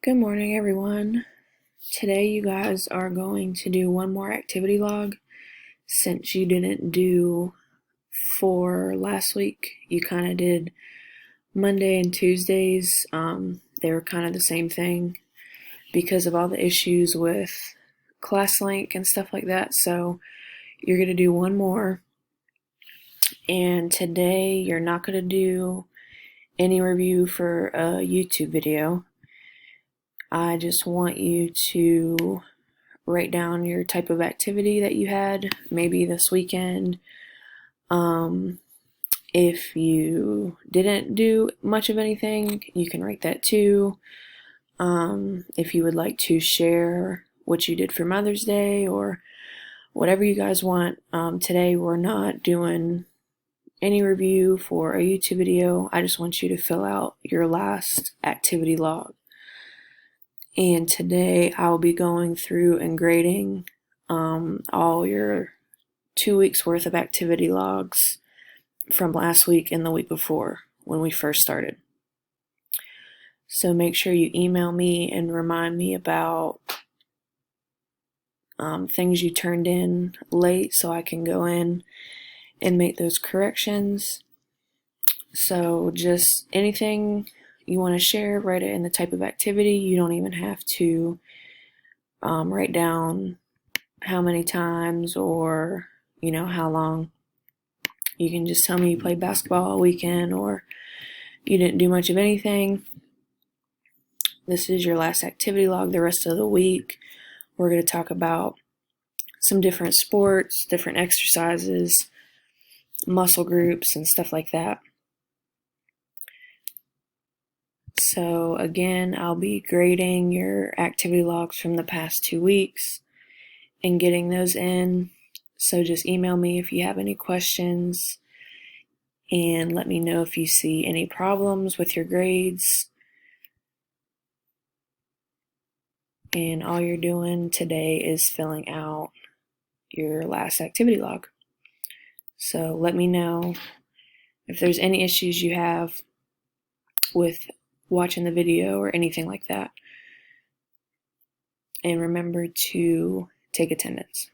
Good morning, everyone. Today, you guys are going to do one more activity log. Since you didn't do 4 last week, you kind of did Monday and Tuesdays. They were kind of the same thing because of all the issues with ClassLink and stuff like that. So, you're going to do one more. And today, you're not going to do any review for a YouTube video. I just want you to write down your type of activity that you had, maybe this weekend. If you didn't do much of anything, you can write that too. If you would like to share what you did for Mother's Day or whatever you guys want. Today we're not doing any review for a YouTube video. I just want you to fill out your last activity log. And today I'll be going through and grading all your 2 weeks worth of activity logs from last week and the week before when we first started. So make sure you email me and remind me about things you turned in late so I can go in and make those corrections. So just anything you want to share, write it in the type of activity. You don't even have to write down how many times or how long. You can just tell me you played basketball all weekend or you didn't do much of anything. This is your last activity log. The rest of the week we're going to talk about some different sports, different exercises, muscle groups, and stuff like that. So again, I'll be grading your activity logs from the past 2 weeks and getting those in. So just email me if you have any questions and let me know if you see any problems with your grades. And all you're doing today is filling out your last activity log. So let me know if there's any issues you have with watching the video or anything like that. And remember to take attendance.